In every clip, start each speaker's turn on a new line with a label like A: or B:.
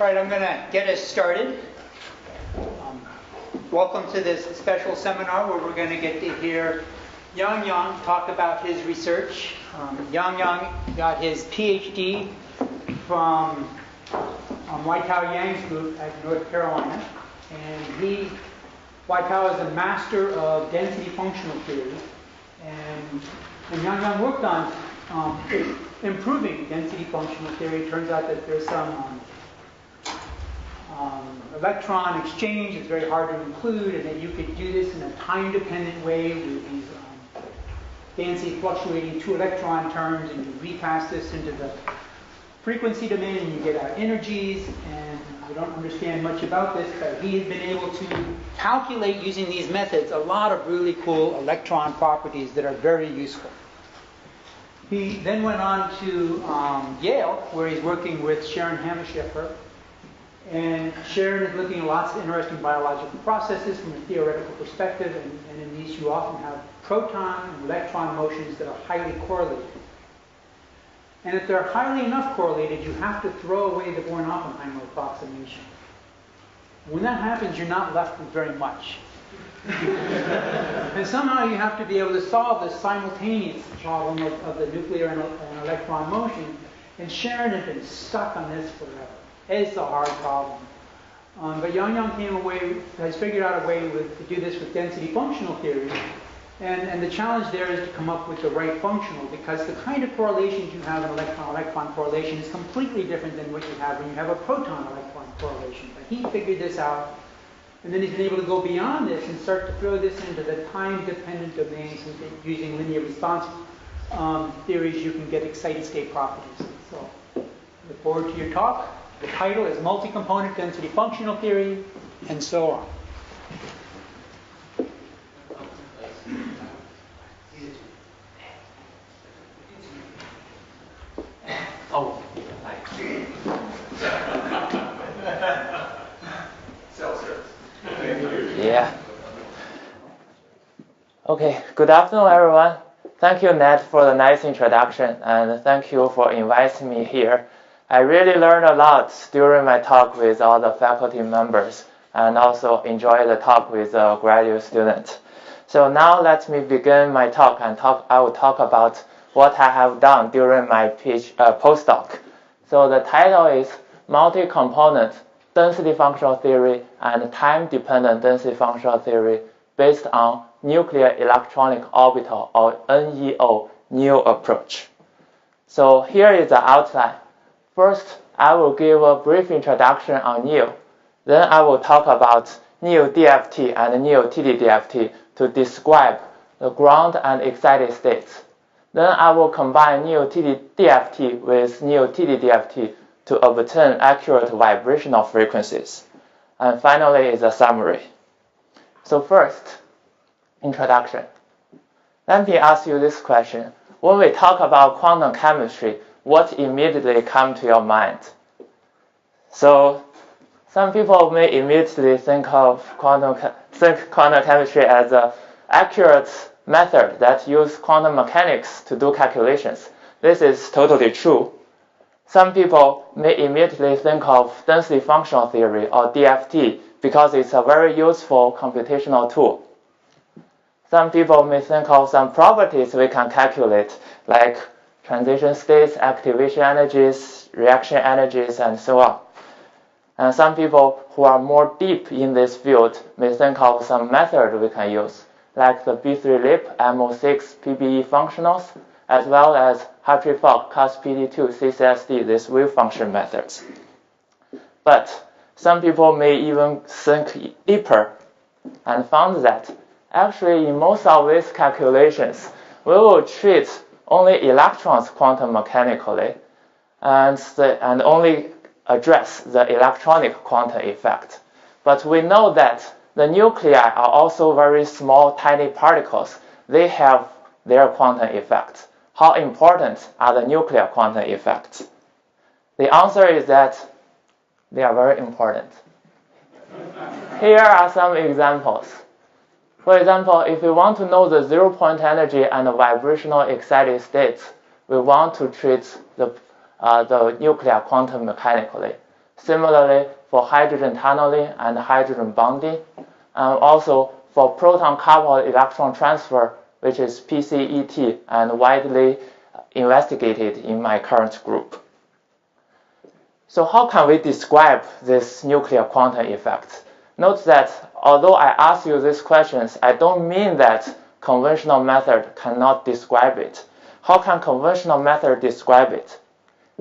A: All right, I'm going to get us started. Welcome to this special seminar where we're going to get to hear Yang talk about his research. Yang got his PhD from Whitehow Yang's group at North Carolina. And Whitehow is a master of density functional theory. And Yang worked on improving density functional theory. It turns out that there's some electron exchange. It's very hard to include, and that you could do this in a time-dependent way with these density fluctuating two electron terms, and you repass this into the frequency domain, and you get out energies. And I don't understand much about this, but he has been able to calculate using these methods a lot of really cool electron properties that are very useful. He then went on to Yale, where he's working with Sharon Hammerscheffer. And Sharon is looking at lots of interesting biological processes from a theoretical perspective. And in these, you often have proton and electron motions that are highly correlated. And if they're highly enough correlated, you have to throw away the Born-Oppenheimer approximation. When that happens, you're not left with very much. And somehow you have to be able to solve this simultaneous problem of the nuclear and electron motion. And Sharon has been stuck on this forever. It's a hard problem. But Yang has figured out a way to do this with density functional theory. And the challenge there is to come up with the right functional, because the kind of correlations you have in electron-electron correlation is completely different than what you have when you have a proton-electron correlation. But he figured this out. And then he's been able to go beyond this and start to throw this into the time-dependent domains. And using linear response theories, you can get excited state properties. So, look forward to your talk. The title is Multi-Component Density Functional Theory, and so on.
B: Oh, yeah. Okay, good afternoon, everyone. Thank you, Ned, for the nice introduction, and thank you for inviting me here. I really learned a lot during my talk with all the faculty members, and also enjoyed the talk with the graduate students. So now let me begin my talk, and I will talk about what I have done during my postdoc. So the title is Multi-Component Density Functional Theory and Time-Dependent Density Functional Theory based on Nuclear Electronic Orbital, or NEO approach. So here is the outline. First, I will give a brief introduction on NEO. Then I will talk about NEO-DFT and NEO-TDDFT to describe the ground and excited states. Then I will combine NEO-TDDFT with NEO-TDDFT to obtain accurate vibrational frequencies. And finally is a summary. So first, introduction. Let me ask you this question. When we talk about quantum chemistry, what immediately comes to your mind? So some people may immediately think of quantum chemistry as an accurate method that uses quantum mechanics to do calculations. This is totally true. Some people may immediately think of density functional theory, or DFT, because it's a very useful computational tool. Some people may think of some properties we can calculate, like transition states, activation energies, reaction energies, and so on. And some people who are more deep in this field may think of some method we can use, like the B3-LIP MO6 PBE functionals, as well as Hartree-Fock COS-PD2 CCSD, these wave function methods. But some people may even think deeper and found that actually in most of these calculations, we will treat only electrons quantum mechanically and only address the electronic quantum effect. But we know that the nuclei are also very small, tiny particles. They have their quantum effects. How important are the nuclear quantum effects? The answer is that they are very important. Here are some examples. For example, if we want to know the zero-point energy and the vibrational excited states, we want to treat the nuclear quantum mechanically. Similarly, for hydrogen tunneling and hydrogen bonding, and also for proton-coupled electron transfer, which is PCET, and widely investigated in my current group. So how can we describe this nuclear quantum effect? Note that although I ask you these questions, I don't mean that conventional method cannot describe it. How can conventional method describe it?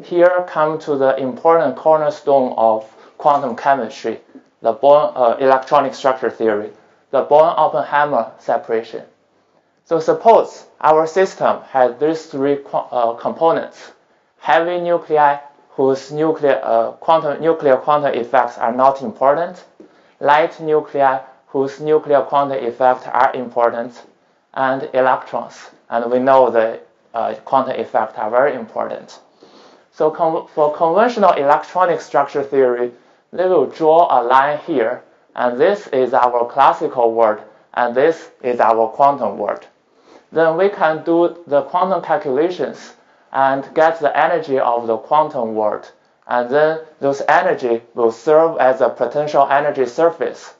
B: Here come to the important cornerstone of quantum chemistry, the electronic structure theory, the Born-Oppenheimer separation. So suppose our system has these three components: heavy nuclei whose nuclear quantum effects are not important, light nuclei whose nuclear quantum effects are important, and electrons. And we know the quantum effects are very important. So for conventional electronic structure theory, they will draw a line here, and this is our classical world, and this is our quantum world. Then we can do the quantum calculations and get the energy of the quantum world, and then those energy will serve as a potential energy surface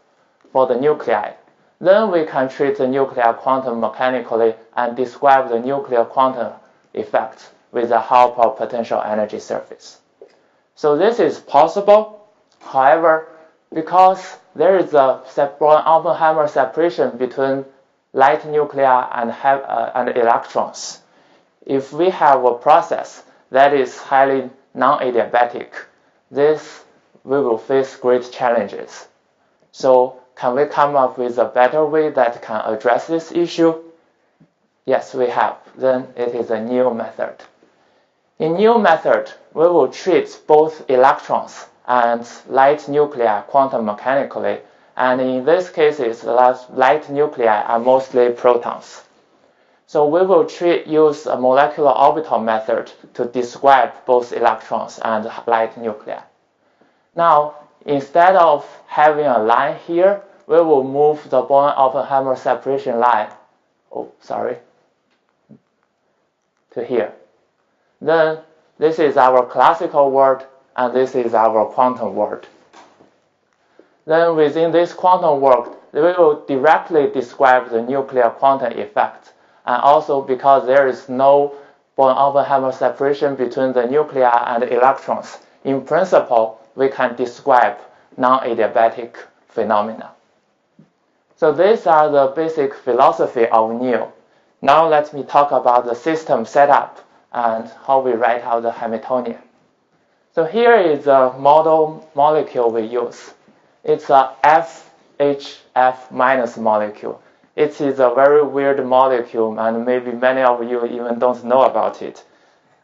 B: for the nuclei. Then we can treat the nuclear quantum mechanically and describe the nuclear quantum effects with the help of potential energy surface. So this is possible. However, because there is a Born-Oppenheimer separation between light nuclei and electrons, if we have a process that is highly non-adiabatic, we will face great challenges. So can we come up with a better way that can address this issue? Yes, we have. Then it is a NEO method. In NEO method, we will treat both electrons and light nuclei quantum mechanically, and in these cases, light nuclei are mostly protons. So we will use a molecular orbital method to describe both electrons and light nuclei. Now, instead of having a line here, we will move the Born-Oppenheimer separation line, to here. Then this is our classical world, and this is our quantum world. Then within this quantum world, we will directly describe the nuclear quantum effect. And also because there is no Born-Oppenheimer separation between the nuclei and the electrons, in principle, we can describe non-adiabatic phenomena. So these are the basic philosophy of NEO. Now let me talk about the system setup and how we write out the Hamiltonian. So here is a model molecule we use. It's a FHF- molecule. It is a very weird molecule, and maybe many of you even don't know about it.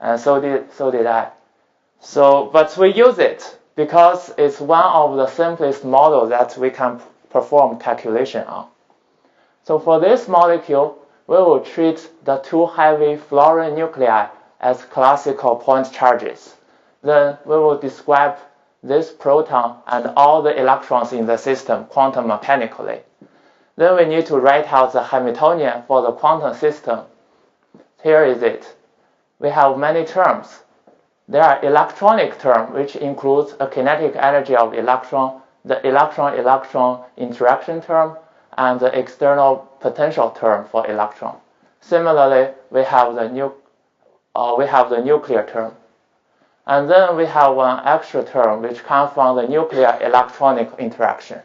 B: And so did I. But we use it because it's one of the simplest models that we can perform calculation on. So for this molecule, we will treat the two heavy fluorine nuclei as classical point charges. Then we will describe this proton and all the electrons in the system quantum mechanically. Then we need to write out the Hamiltonian for the quantum system. Here is it. We have many terms. There are electronic term, which includes a kinetic energy of electron, the electron-electron interaction term, and the external potential term for electron. Similarly, we have the nuclear term. And then we have one extra term which comes from the nuclear electronic interaction.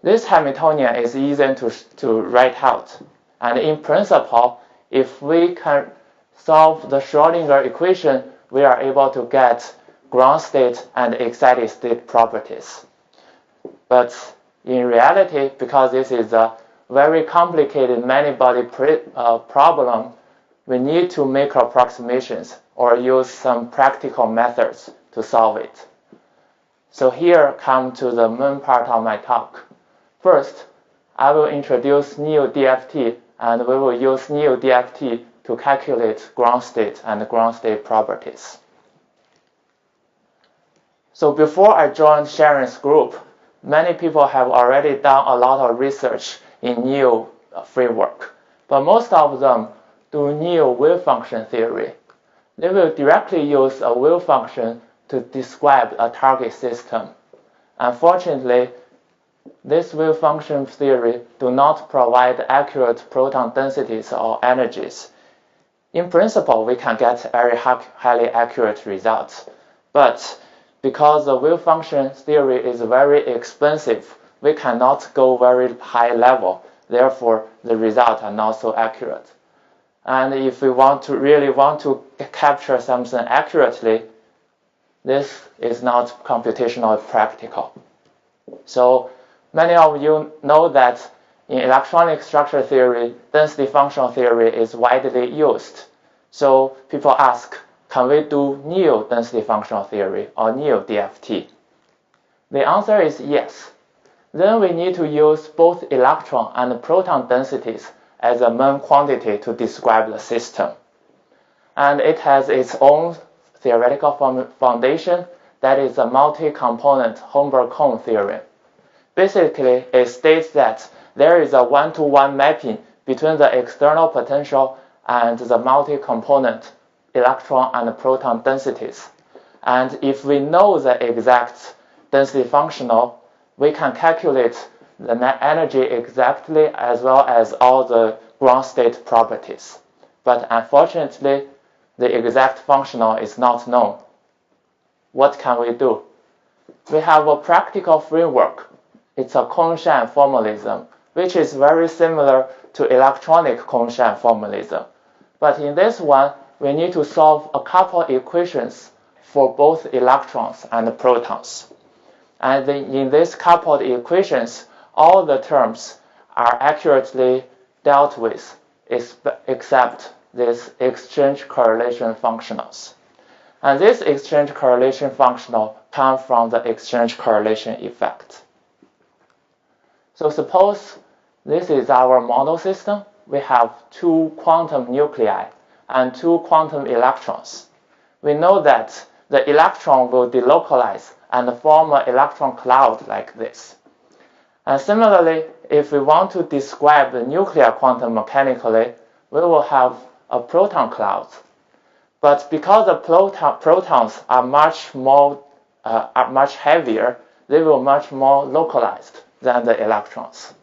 B: This Hamiltonian is easy to write out. And in principle, if we can solve the Schrödinger equation, we are able to get ground state and excited state properties. But in reality, because this is a very complicated many-body problem, we need to make approximations or use some practical methods to solve it. So here come to the main part of my talk. First, I will introduce NEO-DFT, and we will use NEO-DFT to calculate ground state and ground state properties. So before I joined Sharon's group, many people have already done a lot of research in NEO framework, but most of them do NEO wave function theory. They will directly use a wave function to describe a target system. Unfortunately, this wave function theory do not provide accurate proton densities or energies. In principle, we can get very highly accurate results, but because the wave function theory is very expensive, we cannot go very high level. Therefore, the results are not so accurate. And if we really want to capture something accurately, this is not computationally practical. So many of you know that in electronic structure theory, density functional theory is widely used. So people ask, can we do NEO-density functional theory or NEO-DFT? The answer is yes. Then we need to use both electron and proton densities as a main quantity to describe the system. And it has its own theoretical foundation, that is a multi-component Holmberg-Kohn theorem. Basically, it states that there is a one-to-one mapping between the external potential and the multi-component electron and proton densities. And if we know the exact density functional, we can calculate the net energy exactly as well as all the ground state properties. But unfortunately, the exact functional is not known. What can we do? We have a practical framework. It's a Kohn-Sham formalism, which is very similar to electronic Kohn-Sham formalism. But in this one, we need to solve a couple equations for both electrons and protons. And in these coupled equations, all the terms are accurately dealt with, except these exchange correlation functionals. And this exchange correlation functional comes from the exchange correlation effect. So suppose this is our model system. We have two quantum nuclei and two quantum electrons. We know that the electron will delocalize and form an electron cloud like this. And similarly, if we want to describe the nuclear quantum mechanically, we will have a proton cloud. But because the protons are much heavier, they will be much more localized than the electrons.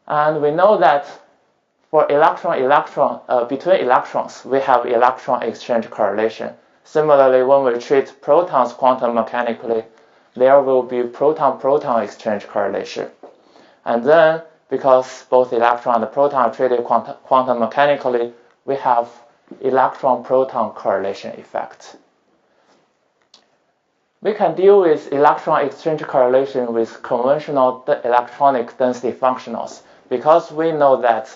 B: And we know that for between electrons, we have electron exchange correlation. Similarly, when we treat protons quantum mechanically, there will be proton-proton exchange correlation. And then, because both electron and proton are treated quantum mechanically, we have electron-proton correlation effect. We can deal with electron exchange correlation with conventional electronic density functionals because we know that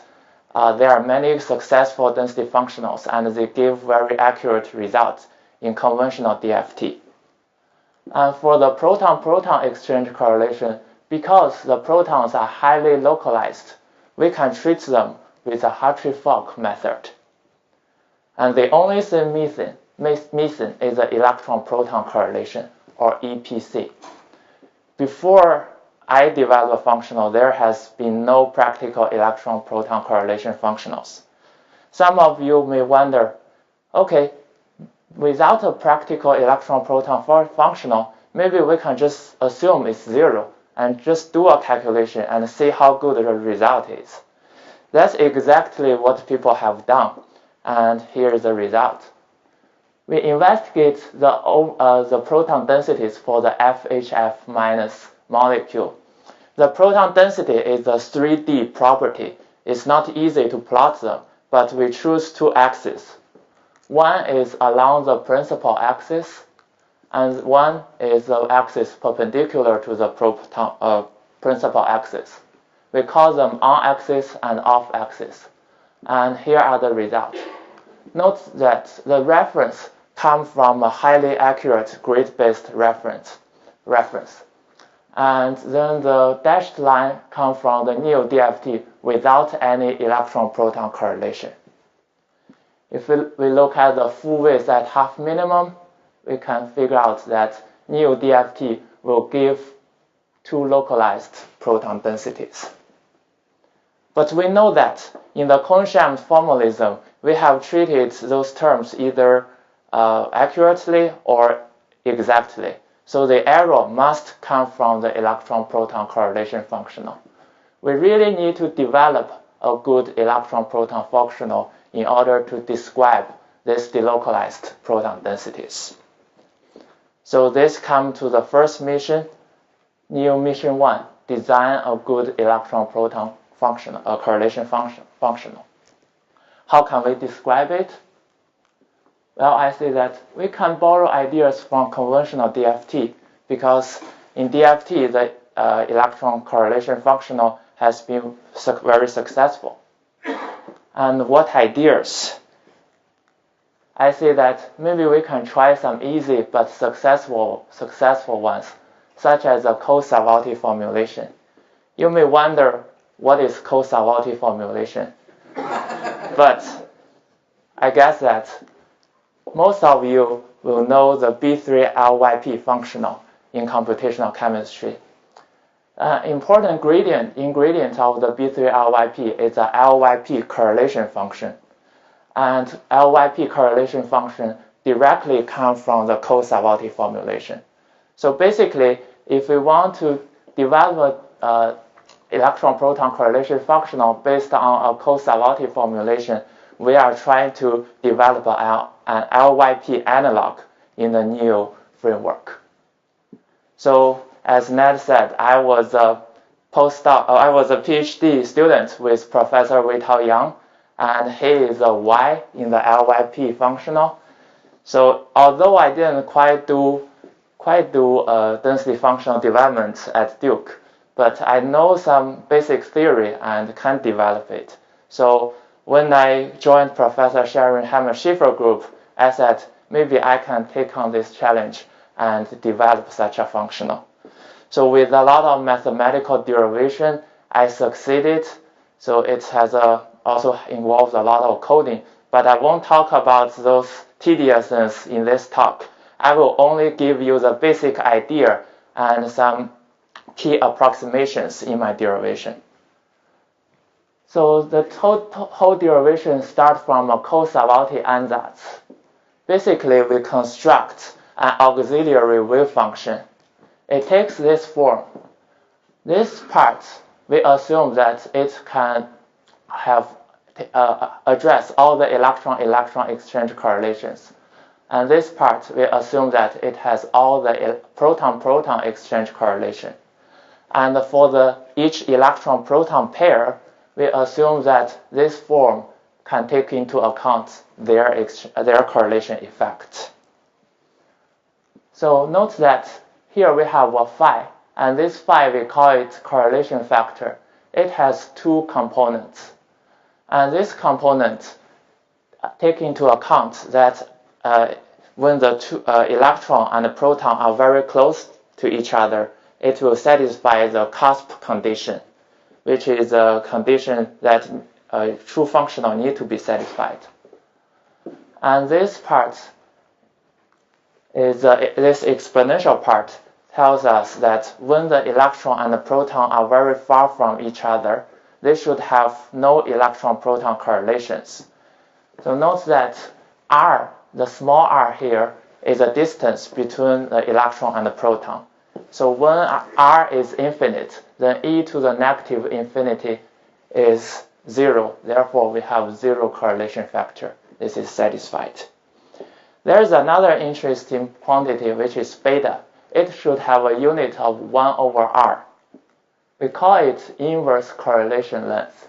B: there are many successful density functionals and they give very accurate results in conventional DFT. And for the proton-proton exchange correlation, because the protons are highly localized, we can treat them with a Hartree-Fock method. And the only thing missing is the electron-proton correlation, or EPC. Before I developed functional, there has been no practical electron-proton correlation functionals. Some of you may wonder, okay, without a practical electron-proton functional, maybe we can just assume it's zero and just do a calculation and see how good the result is. That's exactly what people have done, and here is the result. We investigate the proton densities for the FHF- molecule. The proton density is a 3D property. It's not easy to plot them, but we choose two axes. One is along the principal axis, and one is the axis perpendicular to the principal axis. We call them on-axis and off-axis. And here are the results. Note that the reference comes from a highly accurate grid-based reference. And then the dashed line comes from the NEO-DFT without any electron-proton correlation. If we look at the full width at half minimum, we can figure out that NEO-DFT will give two localized proton densities. But we know that in the Kohn-Sham formalism, we have treated those terms either accurately or exactly. So the error must come from the electron-proton correlation functional. We really need to develop a good electron-proton functional in order to describe these delocalized proton densities. So this comes to the first mission, NEO mission 1, design a good electron-proton functional, a correlation functional. How can we describe it? Well, I say that we can borrow ideas from conventional DFT because in DFT, the electron correlation functional has been very successful. And what ideas? I say that maybe we can try some easy but successful ones, such as a Kohn-Sham formulation. You may wonder what is Kohn-Sham formulation, but I guess that most of you will know the B3-LYP functional in computational chemistry. Important ingredient of the B3-LYP is the LYP correlation function. And LYP correlation function directly comes from the Kohn-Sham formulation. So basically, if we want to develop electron-proton correlation functional based on a Kohn-Sham formulation, we are trying to develop an LYP analog in the NEO framework. So as Ned said, I was a PhD student with Professor Wei-Tao Yang, and he is a Y in the LYP functional. So although I didn't quite do density functional development at Duke, but I know some basic theory and can develop it. So when I joined Professor Sharon Hammer-Schiffer group, I said maybe I can take on this challenge and develop such a functional. So with a lot of mathematical derivation, I succeeded. So it has also involves a lot of coding, but I won't talk about those tediousness in this talk. I will only give you the basic idea and some key approximations in my derivation. So the whole derivation starts from a Kohn-Sham ansatz. Basically, we construct an auxiliary wave function. It takes this form. This part, we assume that it can have address all the electron-electron exchange correlations. And this part, we assume that it has all the proton-proton exchange correlation. And for each electron-proton pair, we assume that this form can take into account their correlation effect. So note that here we have a phi, and this phi, we call it correlation factor. It has two components. And this component take into account that when the two electron and the proton are very close to each other, it will satisfy the cusp condition, which is a condition that a true functional need to be satisfied. And this part is this exponential part tells us that when the electron and the proton are very far from each other, they should have no electron-proton correlations. So note that r, the small r here, is a distance between the electron and the proton. So when r is infinite, then e to the negative infinity is 0. Therefore, we have 0 correlation factor. This is satisfied. There is another interesting quantity, which is beta. It should have a unit of 1 over r. We call it inverse correlation length.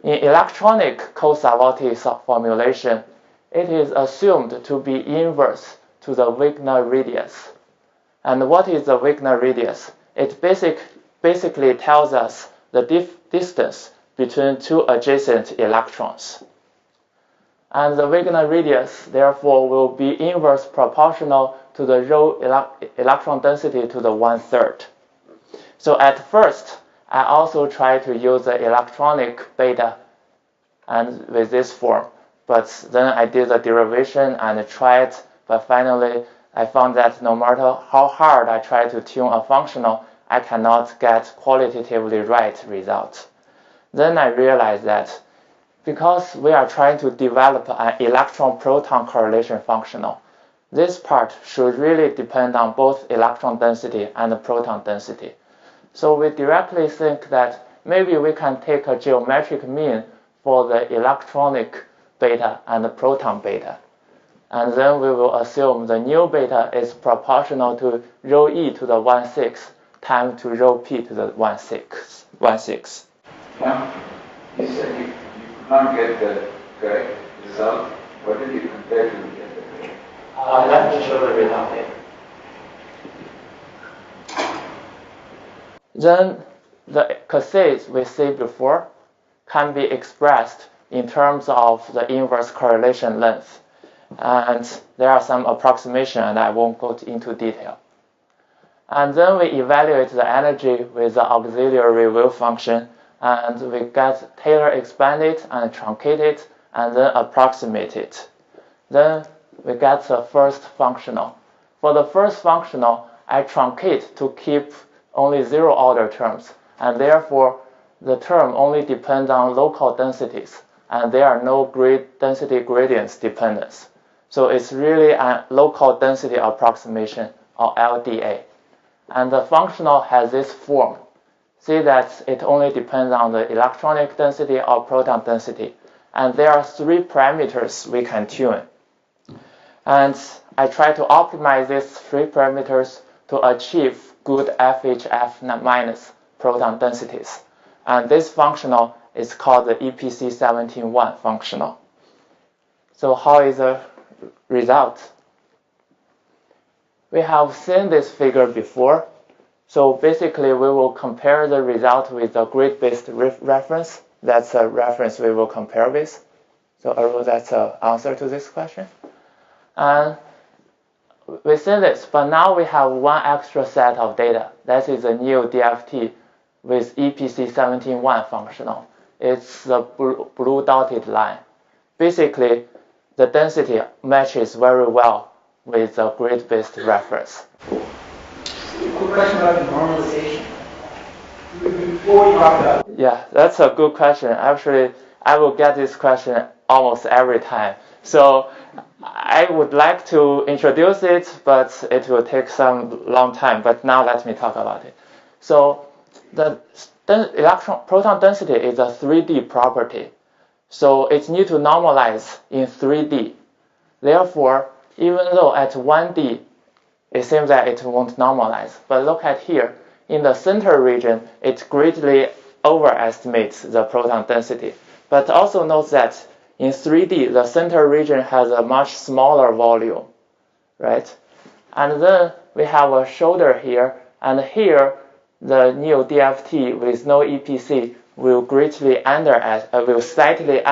B: In electronic Kohn-Sham formulation, it is assumed to be inverse to the Wigner radius. And what is the Wigner radius? It basically tells us the distance between two adjacent electrons. And the Wigner radius, therefore, will be inverse proportional to the rho electron density to the 1/3. So at first, I also tried to use the electronic beta and with this form. But then I did the derivation and tried, but finally I found that no matter how hard I try to tune a functional, I cannot get qualitatively right results. Then I realized that because we are trying to develop an electron-proton correlation functional, this part should really depend on both electron density and the proton density. So we directly think that maybe we can take a geometric mean for the electronic beta and the proton beta. And then we will assume the new beta is proportional to rho e to the 1/6 times to rho p to the 1/6.
C: Yeah. You said you could not get the correct result. What did you compare to get the correct?
B: Let me show the result here. Then the cases we see before can be expressed in terms of the inverse correlation length. And there are some approximation, and I won't go into detail. And then we evaluate the energy with the auxiliary wave function, and we get Taylor expanded and truncated, and then approximate it. Then we get the first functional. For the first functional, I truncate to keep only zero order terms, and therefore the term only depends on local densities, and there are no density gradients dependence. So it's really a local density approximation, or LDA. And the functional has this form. See that it only depends on the electronic density or proton density. And there are 3 parameters we can tune. And I try to optimize these 3 parameters to achieve good FHF minus proton densities. And this functional is called the EPC17-1 functional. So how is the result? We have seen this figure before. So basically, we will compare the result with the grid-based reference. That's a reference we will compare with. So that's the answer to this question. And we see this, but now we have one extra set of data. That is the NEO-DFT with EPC17-1 functional. It's the blue dotted line. Basically, the density matches very well with the grid-based reference.
A: Quick question about the normalization. Before we talk about
B: Yeah, that's a good question. Actually, I will get this question almost every time. So I would like to introduce it, but it will take some long time. But now let me talk about it. So the proton density is a 3D property. So it needs to normalize in 3D. Therefore, even though at 1D, it seems that it won't normalize. But look at here. In the center region, it greatly overestimates the proton density. But also note that in 3D, the center region has a much smaller volume, right? And then we have a shoulder here, and here, the NEO-DFT with no EPC will slightly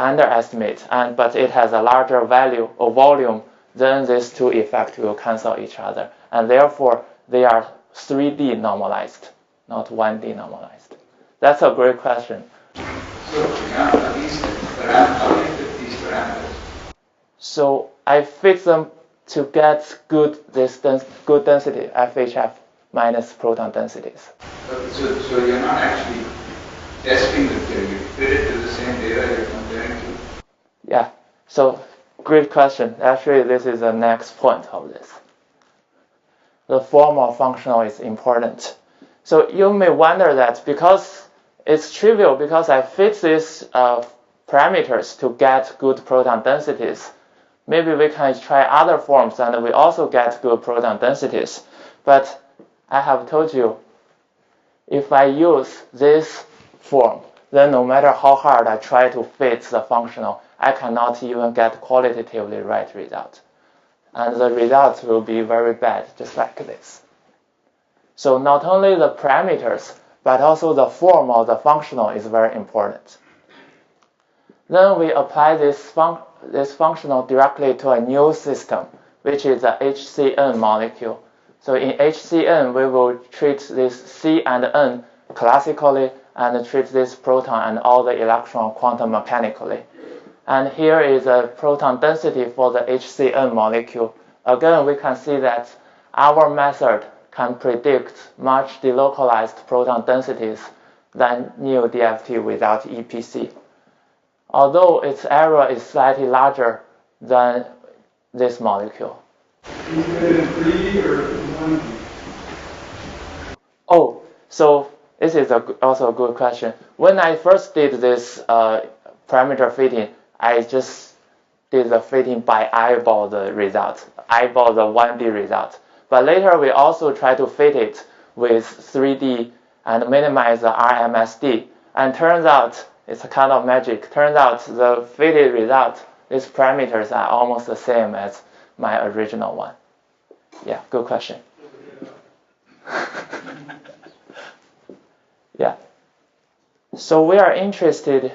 B: underestimate, but it has a larger value or volume, then these 2 effects will cancel each other. And therefore, they are 3D normalized, not 1D normalized. That's a great question.
C: So, are these parameters?
B: So I fit them to get good density, FHF minus proton densities.
C: So you're not actually testing the theory, you fit it to the same data you're comparing to?
B: Yeah, so great question. Actually, this is the next point of this. The form of functional is important. So you may wonder that because it's trivial, because I fit these parameters to get good proton densities, maybe we can try other forms and we also get good proton densities. But I have told you, if I use this form, then no matter how hard I try to fit the functional, I cannot even get qualitatively right result. And the results will be very bad, just like this. So not only the parameters, but also the form of the functional is very important. Then we apply this functional directly to a new system, which is the HCN molecule. So in HCN, we will treat this C and N classically and treat this proton and all the electron quantum mechanically. And here is a proton density for the HCN molecule. Again, we can see that our method can predict much delocalized proton densities than NEO-DFT without EPC. Although its error is slightly larger than this molecule.
D: Is it in 3D or 1D?
B: Oh, so this is also a good question. When I first did this parameter fitting, I just did the fitting by eyeball the result, eyeball the 1D result. But later we also try to fit it with 3D and minimize the RMSD. And turns out, it's a kind of magic, turns out the fitted result, these parameters are almost the same as my original one. Yeah, good question. Yeah. So we are interested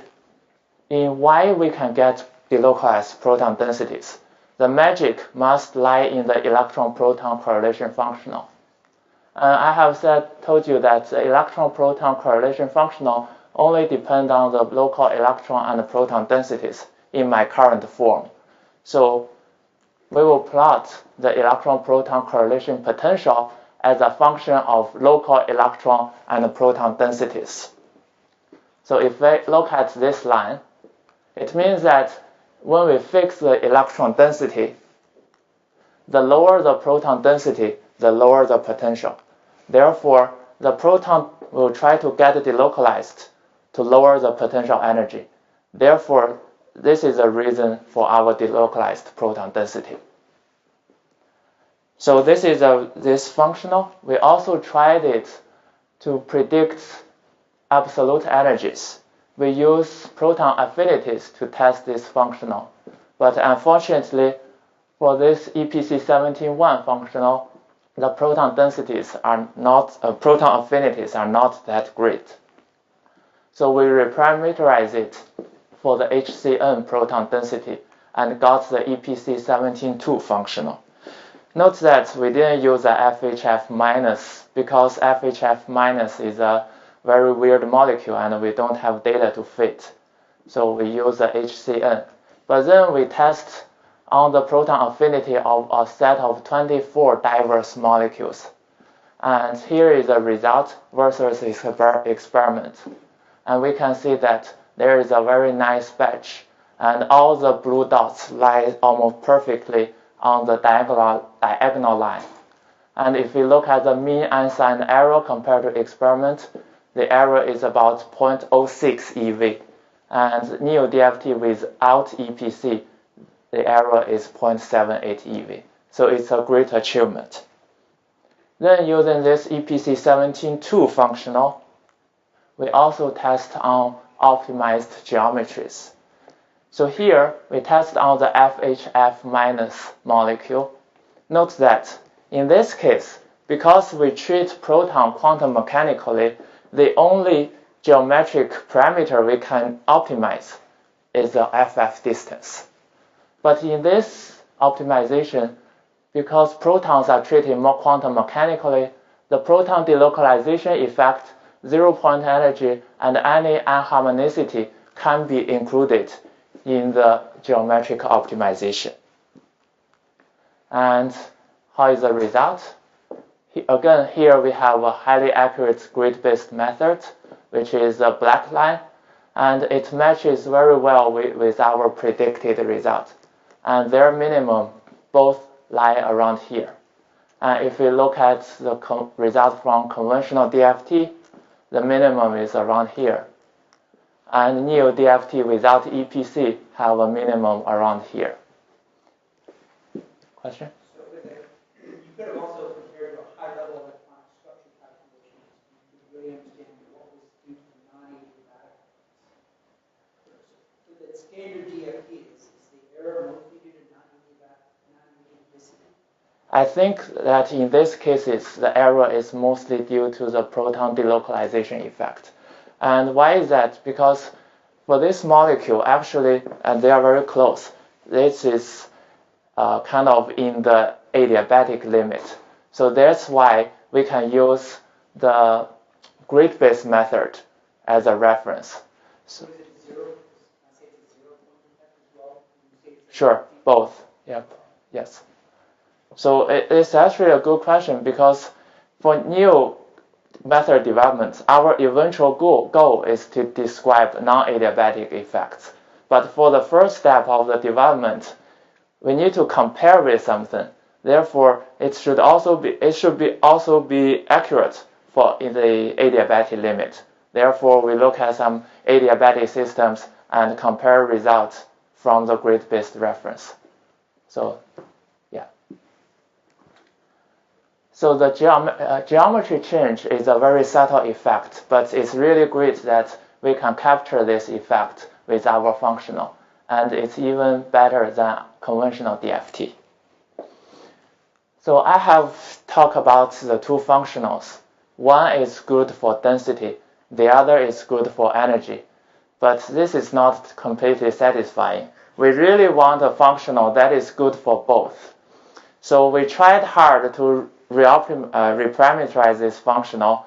B: in why we can get delocalized proton densities. The magic must lie in the electron-proton correlation functional. I have told you that the electron-proton correlation functional only depend on the local electron and proton densities in my current form. So we will plot the electron-proton correlation potential as a function of local electron and proton densities. So if we look at this line, it means that when we fix the electron density, the lower the proton density, the lower the potential. Therefore, the proton will try to get delocalized to lower the potential energy. Therefore, this is a reason for our delocalized proton density. So this is this functional. We also tried it to predict absolute energies. We use proton affinities to test this functional. But unfortunately, for this EPC17-1 functional, the proton densities are not, proton affinities are not that great. So we reparameterize it for the HCN proton density and got the EPC17-2 functional. Note that we didn't use the FHF- because FHF- is a very weird molecule and we don't have data to fit. So we use the HCN. But then we test on the proton affinity of a set of 24 diverse molecules. And here is the result versus experiment. And we can see that there is a very nice batch. And all the blue dots lie almost perfectly on the diagonal line. And if we look at the mean unsigned error compared to experiment, the error is about 0.06 eV. And NEO-DFT without EPC, the error is 0.78 eV. So it's a great achievement. Then using this EPC17-2 functional, we also test on optimized geometries. So here, we test on the FHF- molecule. Note that in this case, because we treat proton quantum mechanically, the only geometric parameter we can optimize is the FF distance. But in this optimization, because protons are treated more quantum mechanically, the proton delocalization effect, 0-point energy, and any anharmonicity can be included in the geometric optimization. And how is the result? Again, here we have a highly accurate grid-based method, which is a black line, and it matches very well with our predicted result. And their minimum both lie around here. And if we look at the result from conventional DFT, the minimum is around here. And NEO-DFT without EPC have a minimum around here. Question?
A: So you could have also compared to a high-level electronic structure calculations to really understand what was due to the non-negative radicals. So the standard DFT is the error mostly due to non-negativity?
B: I think that in these cases, the error is mostly due to the proton delocalization effect. And why is that? Because for this molecule, actually, and they are very close, this is kind of in the adiabatic limit. So that's why we can use the grid-based method as a reference. So,
A: is it zero? I say it's a 0-point effect as well?
B: Sure, both. Yep. Yes. So it's actually a good question because for new method development, our eventual goal is to describe non-adiabatic effects. But for the first step of the development, we need to compare with something. Therefore, it should also be accurate for in the adiabatic limit. Therefore, we look at some adiabatic systems and compare results from the grid-based reference. So, yeah. So the geometry change is a very subtle effect, but it's really great that we can capture this effect with our functional, and it's even better than conventional DFT. So I have talked about the two functionals. One is good for density, the other is good for energy. But this is not completely satisfying. We really want a functional that is good for both. So we tried hard to reparameterize this functional,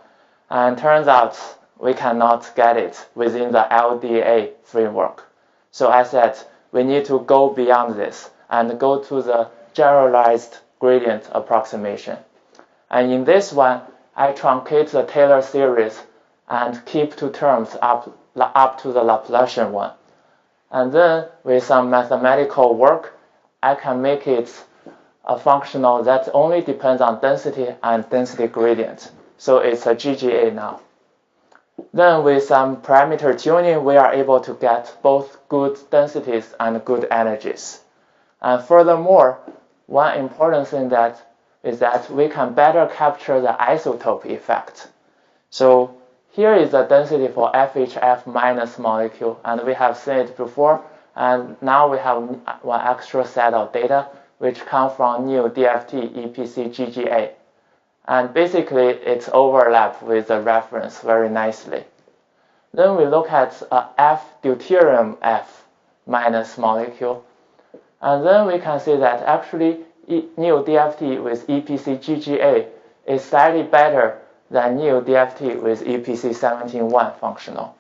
B: and turns out we cannot get it within the LDA framework. So I said we need to go beyond this and go to the generalized gradient approximation. And in this one, I truncate the Taylor series and keep two terms up to the Laplacian one. And then with some mathematical work, I can make it a functional that only depends on density and density gradient. So it's a GGA now. Then with some parameter tuning, we are able to get both good densities and good energies. And furthermore, one important thing is that we can better capture the isotope effect. So here is the density for FHF minus molecule, and we have seen it before, and now we have one extra set of data which come from NEO-TDDFT EPC GGA. And basically, it's overlapped with the reference very nicely. Then we look at F deuterium F minus molecule. And then we can see that actually NEO-TDDFT with EPC GGA is slightly better than NEO-TDDFT with EPC 17.1 functional.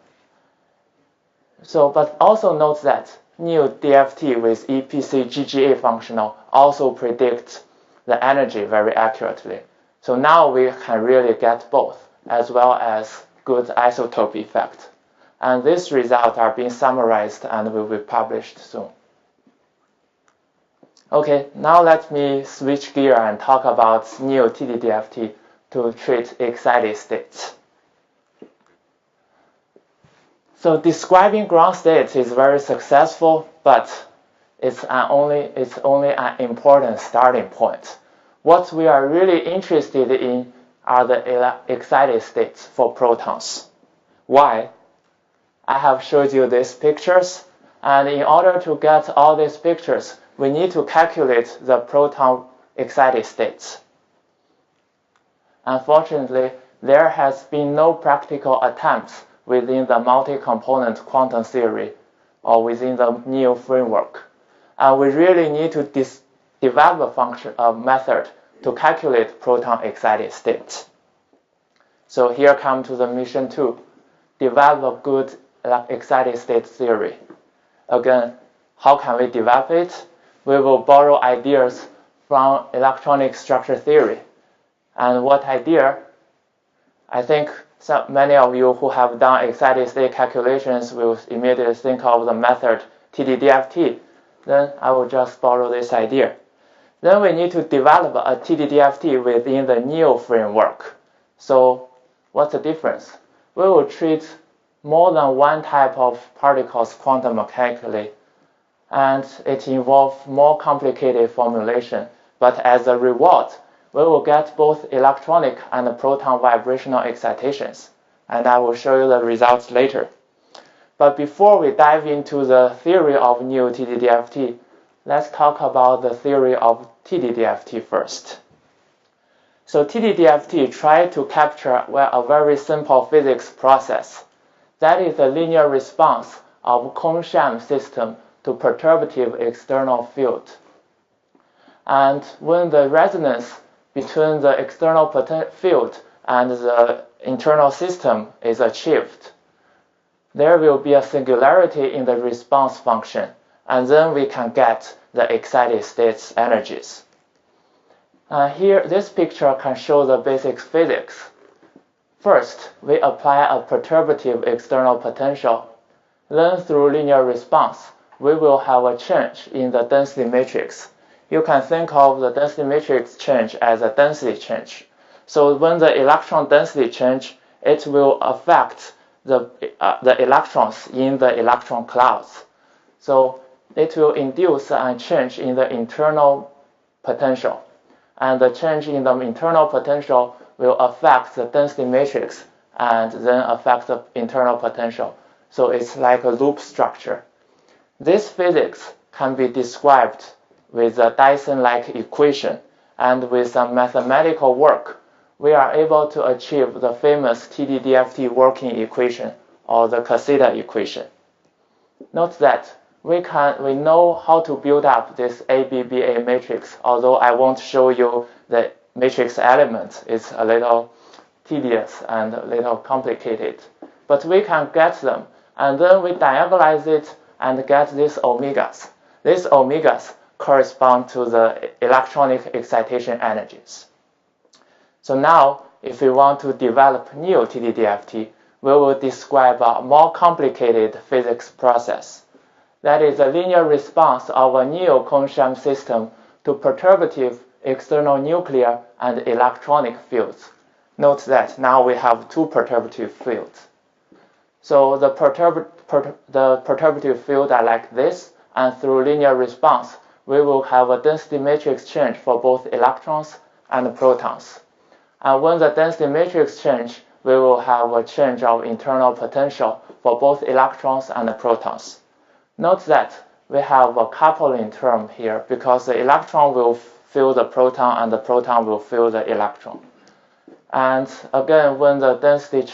B: So, but also note that NEO-TDDFT with EPC GGA functional also predicts the energy very accurately. So now we can really get both, as well as good isotope effect. And these results are being summarized and will be published soon. Okay, now let me switch gear and talk about NEO-TDDFT to treat excited states. So describing ground states is very successful, but it's only an important starting point. What we are really interested in are the excited states for protons. Why? I have showed you these pictures, and in order to get all these pictures, we need to calculate the proton excited states. Unfortunately, there has been no practical attempts within the multi-component quantum theory or within the NEO framework. And we really need to develop a method to calculate proton excited states. So here come to the mission 2, develop good excited state theory. Again, how can we develop it? We will borrow ideas from electronic structure theory. And what idea? I think many of you who have done excited state calculations will immediately think of the method TDDFT. Then I will just borrow this idea. Then we need to develop a TDDFT within the NEO framework. So what's the difference? We will treat more than one type of particles quantum mechanically, and it involves more complicated formulation. But as a reward, we will get both electronic and proton vibrational excitations, and I will show you the results later. But before we dive into the theory of NEO-TDDFT, let's talk about the theory of TDDFT first. So TDDFT tried to capture a very simple physics process. That is the linear response of Kohn-Sham system to perturbative external field. And when the resonance between the external field and the internal system is achieved, there will be a singularity in the response function, and then we can get the excited states energies. Here, this picture can show the basic physics. First, we apply a perturbative external potential. Then, through linear response, we will have a change in the density matrix. You can think of the density matrix change as a density change. So when the electron density change, it will affect the electrons in the electron clouds. So it will induce a change in the internal potential. And the change in the internal potential will affect the density matrix and then affect the internal potential. So it's like a loop structure. This physics can be described with a Dyson-like equation, and with some mathematical work, we are able to achieve the famous TDDFT working equation, or the Casita equation. Note that we know how to build up this ABBA matrix, although I won't show you the matrix elements. It's a little tedious and a little complicated. But we can get them, and then we diagonalize it and get these omegas. These omegas correspond to the electronic excitation energies. So now, if we want to develop NEO-TDDFT, we will describe a more complicated physics process. That is a linear response of a neo-Kohn-Sham system to perturbative external nuclear and electronic fields. Note that now we have two perturbative fields. So the perturbative fields are like this, and through linear response, we will have a density matrix change for both electrons and protons. And when the density matrix change, we will have a change of internal potential for both electrons and protons. Note that we have a coupling term here because the electron will fill the proton and the proton will fill the electron. And again, when the density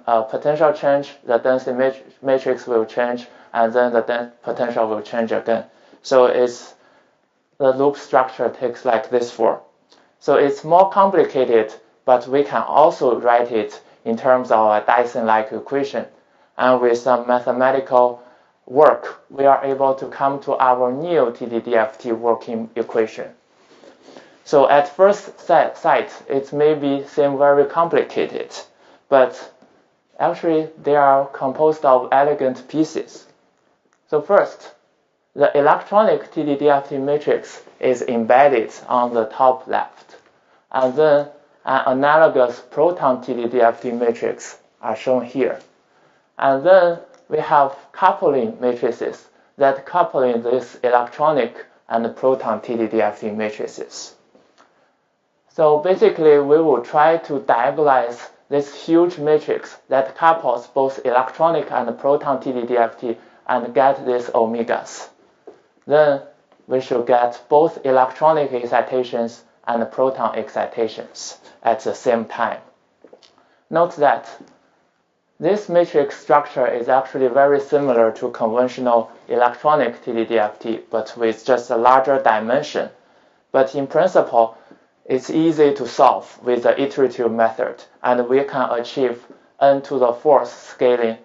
B: potential change, the density matrix will change, and then the potential will change again. So the loop structure takes like this form. So it's more complicated, but we can also write it in terms of a Dyson-like equation. And with some mathematical work, we are able to come to our NEO-TDDFT working equation. So at first sight, it may seem very complicated, but actually they are composed of elegant pieces. So first, the electronic TDDFT matrix is embedded on the top left, and then an analogous proton TDDFT matrix are shown here. And then we have coupling matrices that coupling this electronic and proton TDDFT matrices. So basically, we will try to diagonalize this huge matrix that couples both electronic and proton TDDFT and get these omegas. Then we should get both electronic excitations and proton excitations at the same time. Note that this matrix structure is actually very similar to conventional electronic TDDFT, but with just a larger dimension. But in principle, it's easy to solve with the iterative method, and we can achieve n to the fourth scaling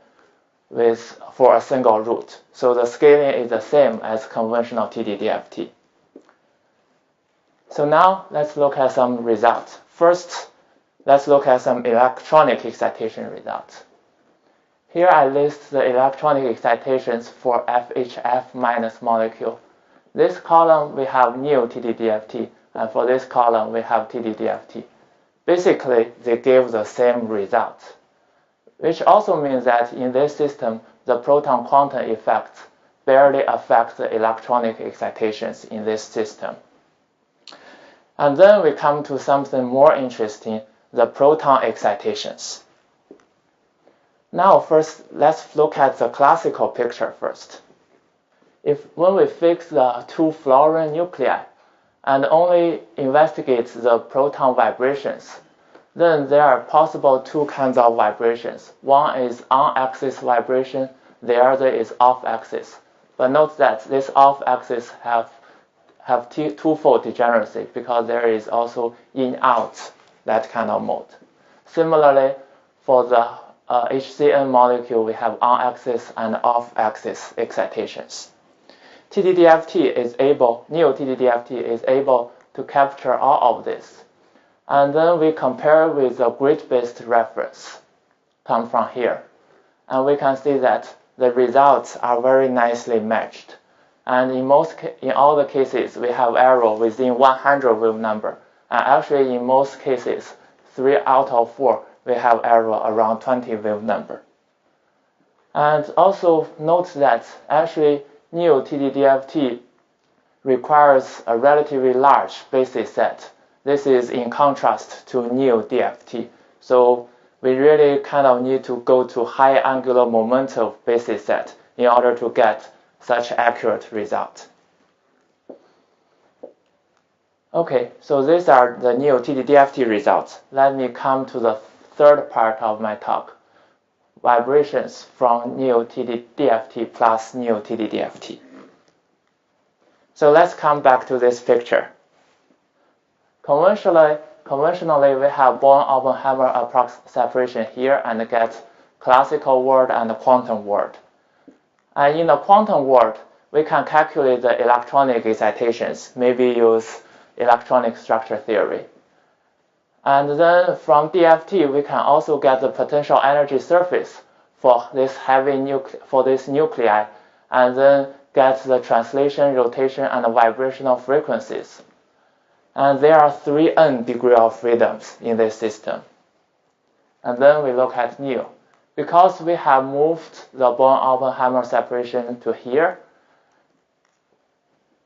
B: for a single root. So the scaling is the same as conventional TDDFT. So now let's look at some results. First, let's look at some electronic excitation results. Here I list the electronic excitations for FHF- molecule. This column we have NEO-TDDFT, and for this column we have TDDFT. Basically, they give the same result, which also means that in this system, the proton quantum effects barely affect the electronic excitations in this system. And then we come to something more interesting, the proton excitations. Now first, let's look at the classical picture first. When we fix the two fluorine nuclei and only investigate the proton vibrations, then there are possible two kinds of vibrations. One is on-axis vibration, the other is off-axis. But note that this off-axis have twofold degeneracy because there is also in-out, that kind of mode. Similarly, for the HCN molecule, we have on-axis and off-axis excitations. NEO-TDDFT is able to capture all of this. And then we compare with the grid-based reference, come from here. And we can see that the results are very nicely matched. And in all the cases, we have error within 100 wave number. And actually, in most cases, 3 out of 4, we have error around 20 wave number. And also note that actually NEO-TDDFT requires a relatively large basis set. This is in contrast to NEO-DFT. So we really kind of need to go to high angular momentum basis set in order to get such accurate result. Okay, so these are the NEO-TDDFT results. Let me come to the third part of my talk, vibrations from NEO-TDDFT plus NEO-TDDFT. So let's come back to this picture. Conventionally, we have Born-Oppenheimer separation here and get classical world and quantum world. And in the quantum world, we can calculate the electronic excitations, maybe use electronic structure theory. And then from DFT, we can also get the potential energy surface for this nuclei, and then get the translation, rotation, and vibrational frequencies. And there are 3n degree of freedoms in this system. And then we look at NEO. Because we have moved the Born-Oppenheimer separation to here,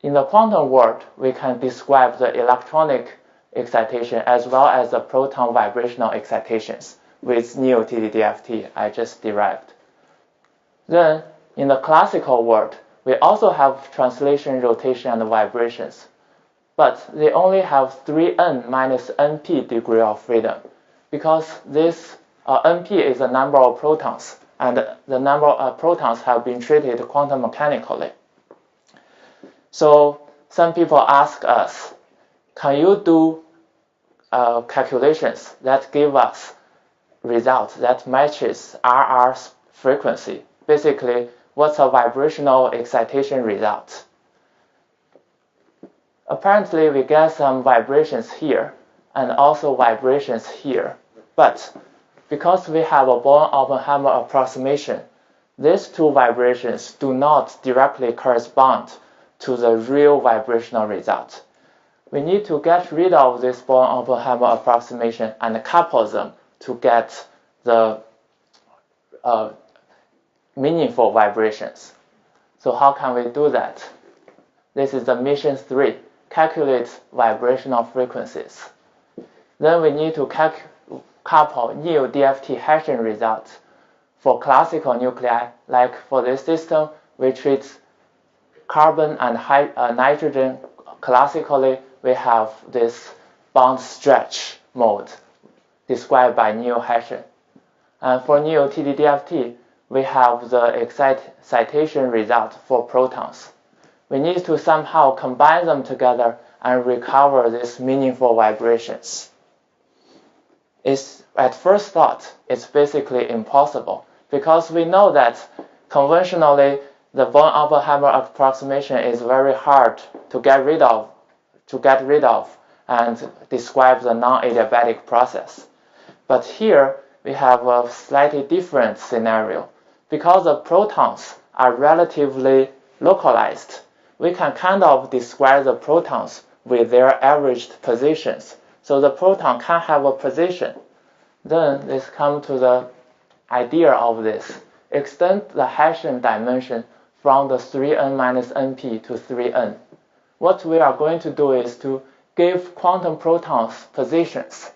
B: in the quantum world, we can describe the electronic excitation as well as the proton vibrational excitations with NEO-TDDFT I just derived. Then, in the classical world, we also have translation, rotation, and vibrations. But they only have 3n minus np degree of freedom, because this np is the number of protons, and the number of protons have been treated quantum mechanically. So some people ask us, can you do calculations that give us results that matches RR's frequency? Basically, what's a vibrational excitation result? Apparently, we get some vibrations here and also vibrations here. But because we have a Born-Oppenheimer approximation, these two vibrations do not directly correspond to the real vibrational result. We need to get rid of this Born-Oppenheimer approximation and couple them to get the meaningful vibrations. So how can we do that? This is the mission 3. Calculate vibrational frequencies. Then we need to couple NEO-DFT Hessian results for classical nuclei. Like for this system, we treat carbon and nitrogen. Classically, we have this bond stretch mode described by NEO-Hessian. And for NEO-TDDFT, we have the excitation result for protons. We need to somehow combine them together and recover these meaningful vibrations. At first thought, it's basically impossible, because we know that conventionally the Born-Oppenheimer approximation is very hard to get rid of and describe the non-adiabatic process. But here we have a slightly different scenario. Because the protons are relatively localized, we can kind of describe the protons with their averaged positions. So the proton can have a position. Then let's come to the idea of this. Extend the Hessian dimension from the 3n minus np to 3n. What we are going to do is to give quantum protons positions.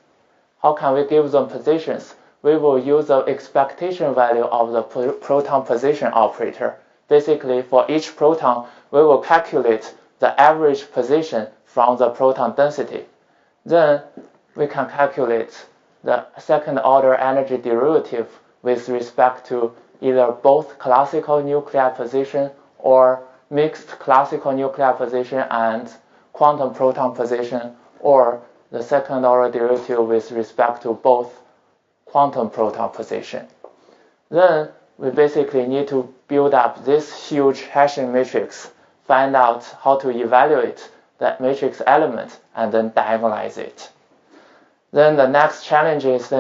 B: How can we give them positions? We will use the expectation value of the proton position operator. Basically, for each proton, we will calculate the average position from the proton density. Then we can calculate the second-order energy derivative with respect to either both classical nuclear position or mixed classical nuclear position and quantum proton position, or the second-order derivative with respect to both quantum proton position. Then we basically need to build up this huge Hessian matrix, find out how to evaluate that matrix element, and then diagonalize it. Then the next challenge is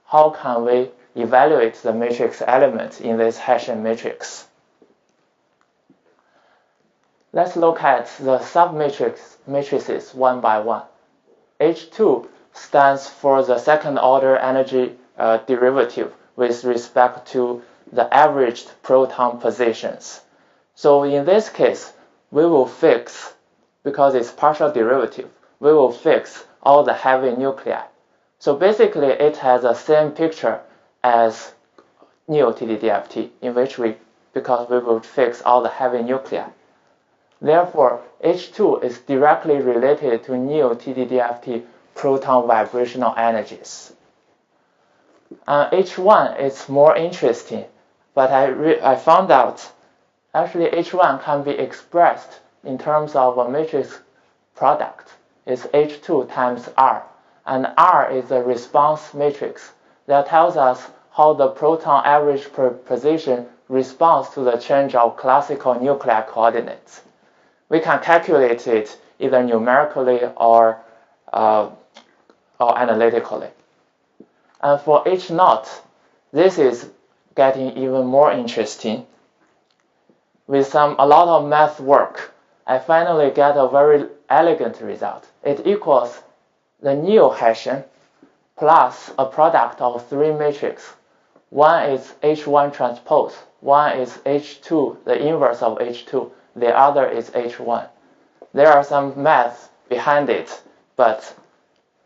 B: how can we evaluate the matrix element in this Hessian matrix? Let's look at the submatrices one by one. H2 stands for the second order energy derivative with respect to the averaged proton positions. So in this case, we will fix, because it's partial derivative, we will fix all the heavy nuclei. So basically it has the same picture as NEO-TDDFT, in which because we will fix all the heavy nuclei. Therefore, H2 is directly related to NEO-TDDFT proton vibrational energies. H1 is more interesting, but I found out actually H1 can be expressed in terms of a matrix product. It's H2 times R, and R is a response matrix that tells us how the proton average per position responds to the change of classical nuclear coordinates. We can calculate it either numerically or analytically. And for H0, this is getting even more interesting. With a lot of math work, I finally get a very elegant result. It equals the neo-Hessian plus a product of three matrices. One is H1 transpose, one is H2, the inverse of H2, the other is H1. There are some math behind it, but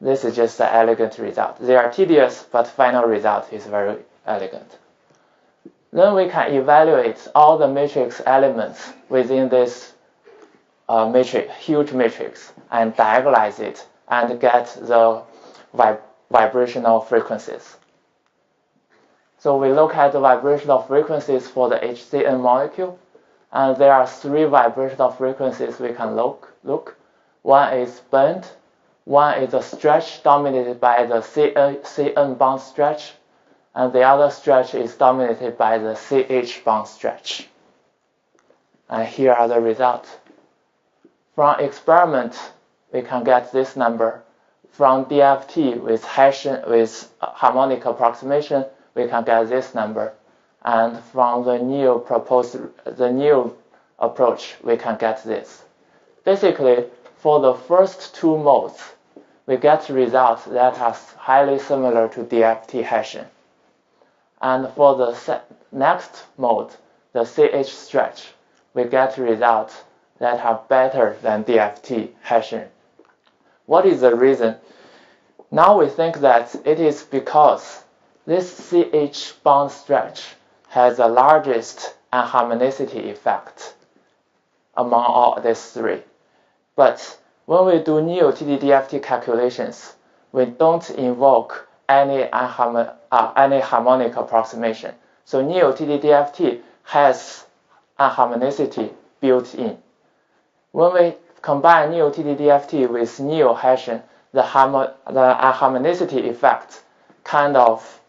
B: this is just an elegant result. They are tedious, but final result is very elegant. Then we can evaluate all the matrix elements within this huge matrix and diagonalize it and get the vibrational frequencies. So we look at the vibrational frequencies for the HCN molecule, and there are three vibrational frequencies we can look. One is bend, one is a stretch dominated by the CN bond stretch, and the other stretch is dominated by the CH bond stretch. And here are the results. From experiment, we can get this number. From DFT with Hessian with harmonic approximation, we can get this number. And from the new approach, we can get this. Basically, for the first two modes, we get results that are highly similar to DFT Hessian. And for the next mode, the CH stretch, we get results that are better than DFT Hessian. What is the reason? Now we think that it is because this CH bond stretch has the largest anharmonicity effect among all these three. But when we do NEO-TDDFT calculations, we don't invoke any harmonic approximation. So NEO-TDDFT has anharmonicity built in. When we combine NEO-TDDFT with neo-Hessian, the anharmonicity effect kind of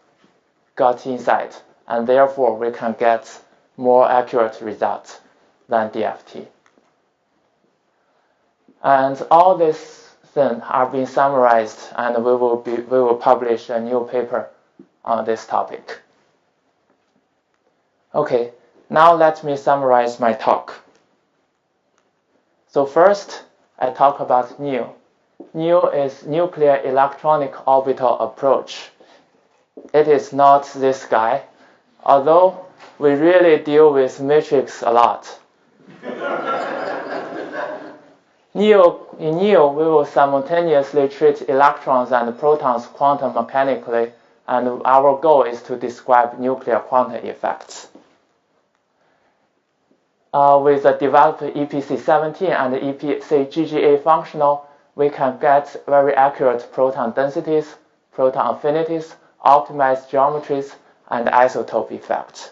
B: got inside, and therefore we can get more accurate results than DFT. And all these things are being summarized, and we will publish a new paper on this topic. Okay, now let me summarize my talk. So first, I talk about NEO. NEO is nuclear electronic orbital approach. It is not this guy, although we really deal with matrix a lot. In NEO, we will simultaneously treat electrons and protons quantum mechanically, and our goal is to describe nuclear quantum effects. With the developed EPC17 and EPC GGA functional, we can get very accurate proton densities, proton affinities, optimized geometries, and isotope effects.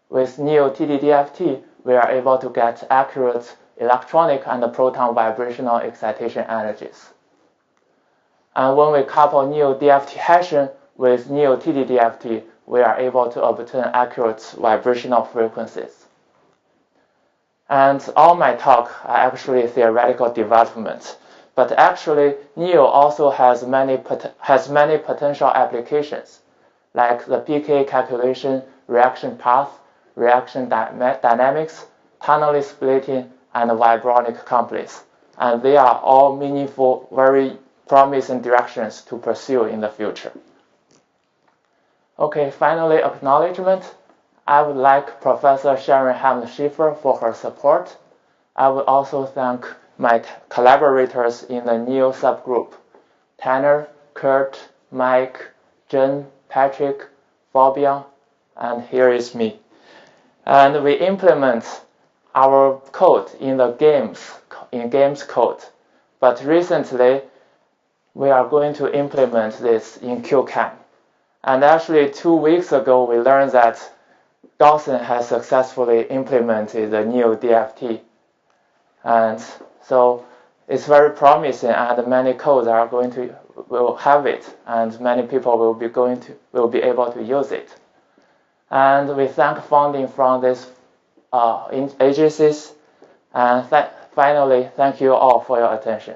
B: With NEO-TDDFT, we are able to get accurate electronic and proton vibrational excitation energies. And when we couple NEO-DFT Hessian with NEO-TDDFT, we are able to obtain accurate vibrational frequencies. And all my talk are actually theoretical development, but actually NEO also has many potential applications, like the pK calculation, reaction path, reaction dynamics, tunneling splitting, and vibronic complex. And they are all meaningful, very promising directions to pursue in the future. Okay, finally, acknowledgement. I would like Professor Sharon Hammond-Schiffer for her support. I would also thank my collaborators in the NEO subgroup, Tanner, Kurt, Mike, Jen, Patrick, Fabian, and here is me. And we implement our code in the games code. But recently, we are going to implement this in QCAM. And actually, 2 weeks ago, we learned that Gaussian has successfully implemented the NEO-DFT. And so it's very promising, and many codes are will have it, and many people will be able to use it. And we thank funding from these agencies. And finally, thank you all for your attention.